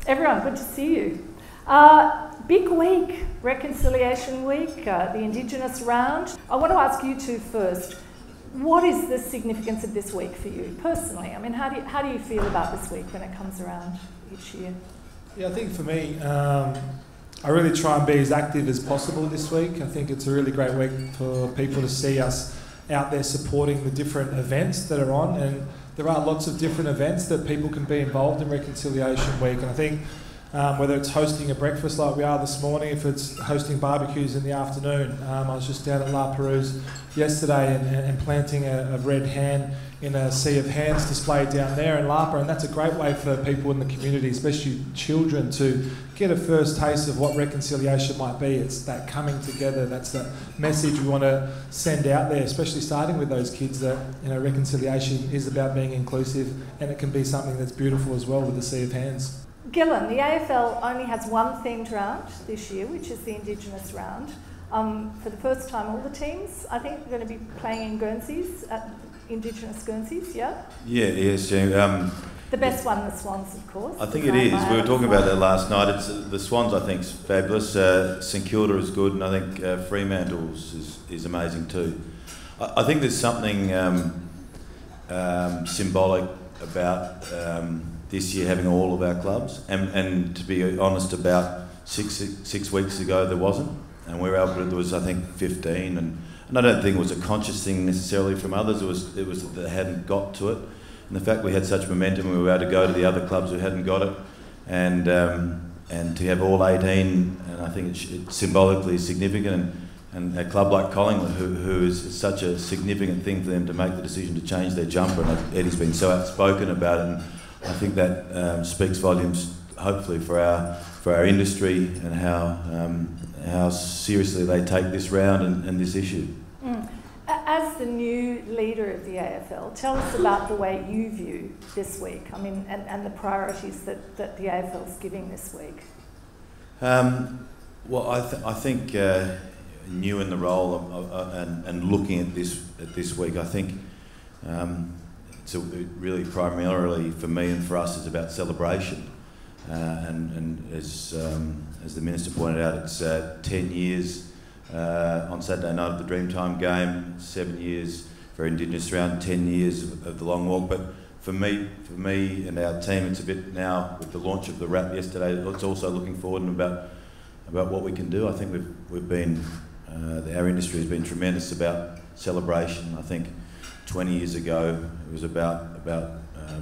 Everyone, good to see you. Big week, Reconciliation Week, the Indigenous round. I want to ask you two first. What is the significance of this week for you personally? I mean, how do you feel about this week when it comes around each year? Yeah, I think for me, I really try and be as active as possible this week. I think it's a really great week for people to see us out there supporting the different events that are on, and there are lots of different events that people can be involved in Reconciliation Week. And I think whether it's hosting a breakfast like we are this morning, if it's hosting barbecues in the afternoon. I was just down at La Perouse yesterday and planting a red hand in a sea of hands displayed down there in Lapa, and that's a great way for people in the community, especially children, to get a first taste of what reconciliation might be. It's that coming together, that's the message we want to send out there, especially starting with those kids, that reconciliation is about being inclusive, and it can be something that's beautiful as well with the sea of hands. Gillon, the AFL only has one themed round this year, which is the Indigenous round. For the first time, all the teams, I think, are going to be playing in Guernseys, Indigenous Guernseys, yeah? Yes, Jamie. The best one, the Swans, of course. I think it is. We were talking about that last night. It's the Swans, I think, is fabulous. St Kilda is good, and I think Fremantle's is amazing too. I think there's something symbolic about this year having all of our clubs, and to be honest, about six weeks ago there wasn't, and we were able to. There was, I think, 15, and I don't think it was a conscious thing necessarily from others. It was that they hadn't got to it, and the fact we had such momentum, we were able to go to the other clubs who hadn't got it, and to have all 18, and I think it's symbolically significant. And a club like Collingwood, who is such a significant thing for them to make the decision to change their jumper, and Eddie's been so outspoken about it, and I think that speaks volumes, hopefully, for our industry and how seriously they take this round and this issue. As the new leader of the AFL, tell us about the way you view this week. I mean, and the priorities that the AFL is giving this week. Well, I think new in the role and looking at this week, I think it's really primarily for me and for us, it's about celebration. And as the Minister pointed out, it's 10 years on Saturday night of the Dreamtime game, 7 years for Indigenous round, 10 years of the Long Walk. But for me and our team, it's a bit now with the launch of the wrap yesterday. It's also looking forward and about what we can do. I think we've been our industry has been tremendous about celebration. I think 20 years ago it was about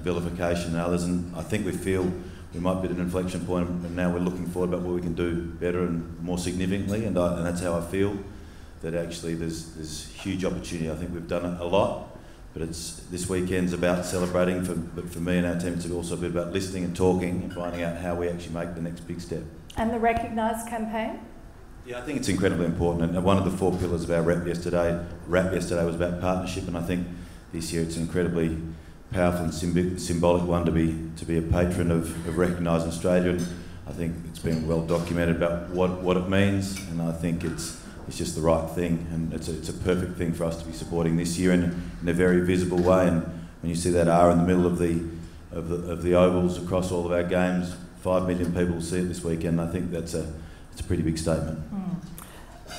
vilification and others, and I think we feel we might be at an inflection point, and now we're looking forward about what we can do better and more significantly, and that's how I feel, that actually there's huge opportunity. I think we've done a lot, but this weekend's about celebrating, but for me and our team it's also a bit about listening and talking and finding out how we actually make the next big step. And the Recognise campaign? Yeah, I think it's incredibly important, and one of the 4 pillars of our wrap yesterday was about partnership, and I think this year it's an incredibly powerful and symbolic one to be a patron of Recognising Australia, and I think it's been well documented about what it means, and I think it's just the right thing, and it's a perfect thing for us to be supporting this year in a very visible way. And when you see that R in the middle of the ovals across all of our games, 5 million people will see it this weekend. I think it's a pretty big statement.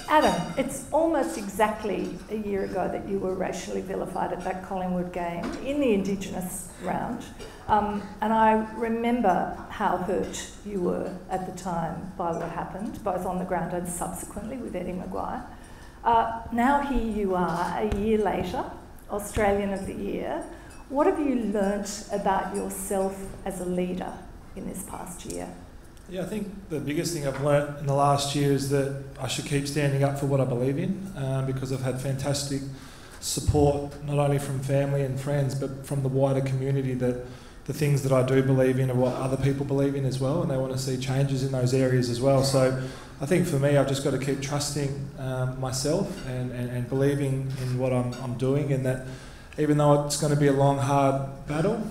Adam, it's almost exactly a year ago that you were racially vilified at that Collingwood game in the Indigenous round, and I remember how hurt you were at the time by what happened, both on the ground and subsequently with Eddie Maguire. Now here you are, a year later, Australian of the Year. What have you learnt about yourself as a leader in this past year? Yeah, I think the biggest thing I've learnt in the last year is that I should keep standing up for what I believe in, because I've had fantastic support, not only from family and friends, but from the wider community, that the things that I do believe in are what other people believe in as well, and they want to see changes in those areas as well. So I think for me, I've just got to keep trusting myself and believing in what I'm doing, and that even though it's going to be a long, hard battle,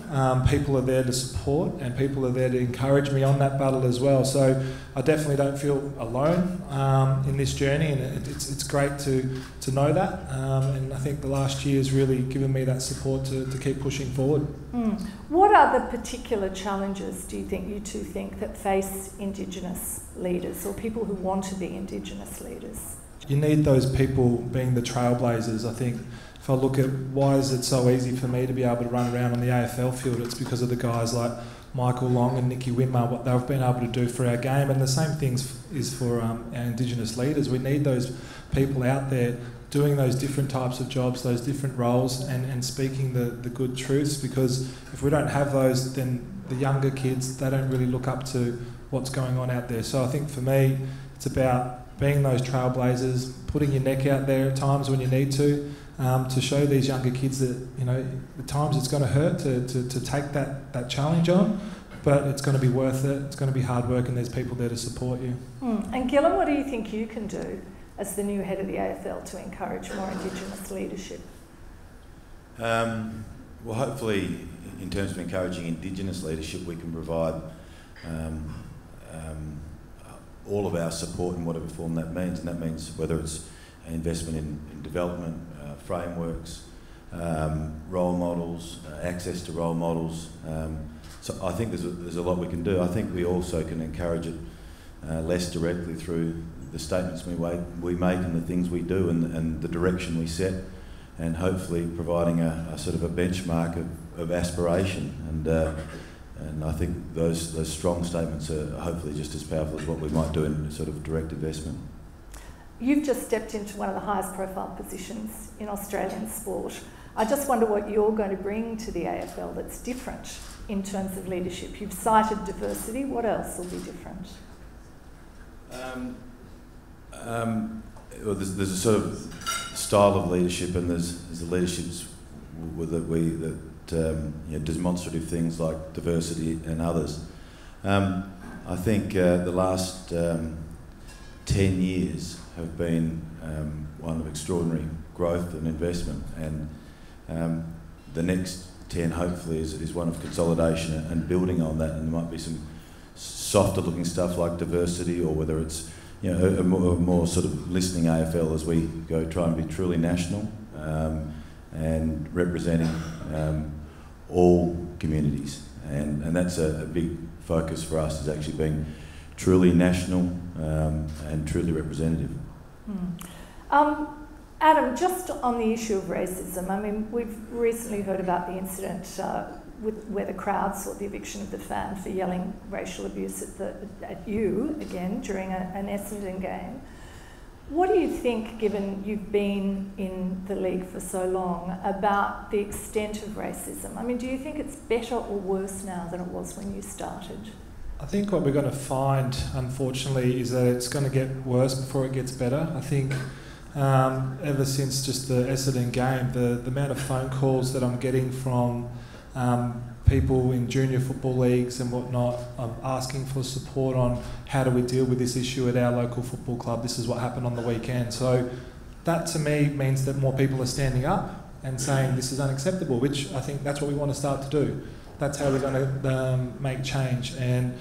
people are there to support and people are there to encourage me on that battle as well. So I definitely don't feel alone in this journey, and it's great to know that. And I think the last year has really given me that support to keep pushing forward. What are the particular challenges, do you think, you two think, that face Indigenous leaders or people who want to be Indigenous leaders? You need those people being the trailblazers. I think if I look at why is it so easy for me to be able to run around on the AFL field, it's because of the guys like Michael Long and Nicky Winmar, what they've been able to do for our game. And the same thing is for our Indigenous leaders. We need those people out there doing those different types of jobs, those different roles, and speaking the good truths, because if we don't have those, then the younger kids, they don't really look up to what's going on out there. So I think for me, it's about being those trailblazers, putting your neck out there at times when you need to show these younger kids that, you know, at times it's going to hurt to take that challenge on, but it's going to be worth it. It's going to be hard work, and there's people there to support you. And Gillon, what do you think you can do as the new head of the AFL to encourage more Indigenous leadership? Well, hopefully, in terms of encouraging Indigenous leadership, we can provide all of our support in whatever form that means, and that means whether it's investment in development, frameworks, role models, access to role models. So I think there's a lot we can do. I think we also can encourage it less directly through the statements we make and the things we do and the direction we set, and hopefully providing a sort of a benchmark of aspiration. And I think those strong statements are hopefully just as powerful as what we might do in sort of direct investment. You've just stepped into one of the highest profile positions in Australian sport. I just wonder what you're going to bring to the AFL that's different in terms of leadership. You've cited diversity. What else will be different? Well, there's a sort of style of leadership, and there's the leaderships demonstrative things like diversity and others. I think the last 10 years have been one of extraordinary growth and investment, and the next 10 hopefully is one of consolidation and building on that. And there might be some softer looking stuff like diversity, or whether it's, you know, a more sort of listening AFL as we go try and be truly national and representing all communities, and that's a big focus for us, is actually being truly national and truly representative. Adam, just on the issue of racism, I mean, we've recently heard about the incident where the crowd sought the eviction of the fan for yelling racial abuse at you again during an Essendon game. What do you think, given you've been in the league for so long, about the extent of racism? I mean, do you think it's better or worse now than it was when you started? I think what we're going to find, unfortunately, is that it's going to get worse before it gets better. I think ever since just the Essendon game, the amount of phone calls that I'm getting from people in junior football leagues and whatnot, asking for support on how do we deal with this issue at our local football club. This is what happened on the weekend. So that to me means that more people are standing up and saying this is unacceptable, which I think that's what we want to start to do. That's how we're going to make change. And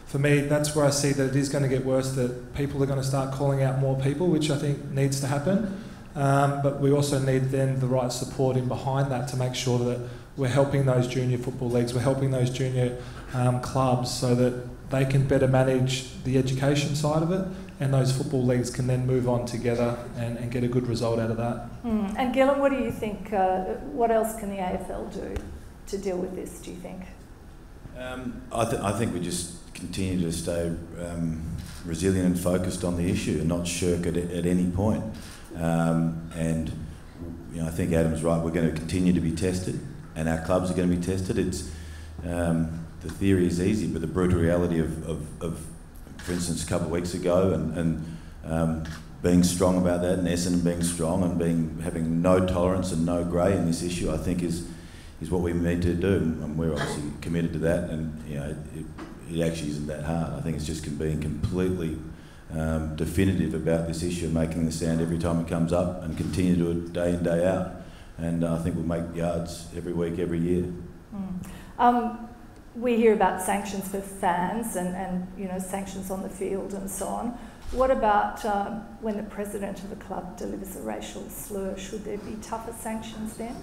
for me, that's where I see that it is going to get worse, that people are going to start calling out more people, which I think needs to happen. But we also need then the right support in behind that to make sure that we're helping those junior football leagues, we're helping those junior clubs so that they can better manage the education side of it, and those football leagues can then move on together and get a good result out of that. And Gillon, what do you think, what else can the AFL do to deal with this, do you think? I think we just continue to stay resilient and focused on the issue and not shirk it at any point. And you know, I think Adam's right, we're going to continue to be tested, and our clubs are going to be tested. It's the theory is easy, but the brutal reality of for instance, a couple of weeks ago, and being strong about that, and Essendon being strong and having no tolerance and no grey in this issue, I think is what we need to do, and we're obviously committed to that. And you know, it actually isn't that hard. I think it's just being completely definitive about this issue and making the stand every time it comes up, and continue to do it day in, day out. and I think we'll make yards every week, every year. We hear about sanctions for fans and sanctions on the field and so on. What about when the president of the club delivers a racial slur? Should there be tougher sanctions then?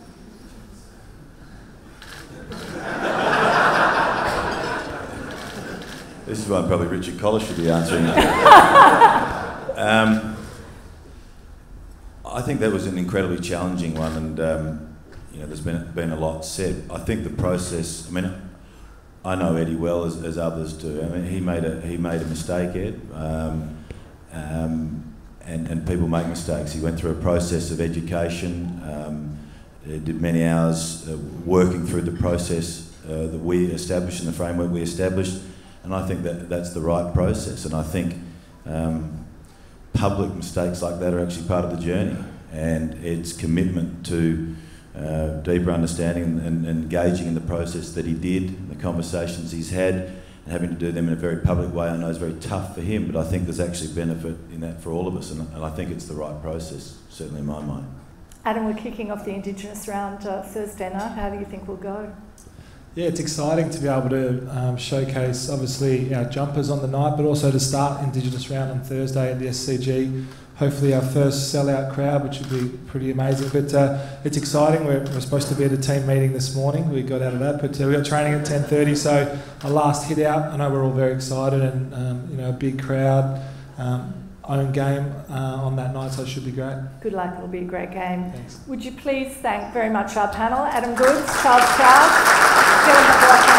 This is one probably Richard Collar should be answering. I think that was an incredibly challenging one, and there's been a lot said. I think the process. I mean, I know Eddie well as others do. I mean, he made a mistake, Ed, and people make mistakes. He went through a process of education. Did many hours working through the process that we established and the framework we established, and I think that's the right process. And I think public mistakes like that are actually part of the journey, and it's commitment to deeper understanding and engaging in the process that he did, the conversations he's had, and having to do them in a very public way. I know it's very tough for him, but I think there's actually benefit in that for all of us, and I think it's the right process, certainly in my mind. Adam, we're kicking off the Indigenous round Thursday night. How do you think we'll go? Yeah, it's exciting to be able to showcase, obviously, our jumpers on the night, but also to start Indigenous round on Thursday at the SCG. Hopefully our first sellout crowd, which would be pretty amazing. But it's exciting. We're supposed to be at a team meeting this morning. We got out of that, but we got training at 10:30. So a last hit out. I know we're all very excited, and a big crowd. Own game on that night, so it should be great. Good luck. It'll be a great game. Thanks. Would you please thank very much our panel: Adam Goodes, Charles Proud, Gillon, McLachlan.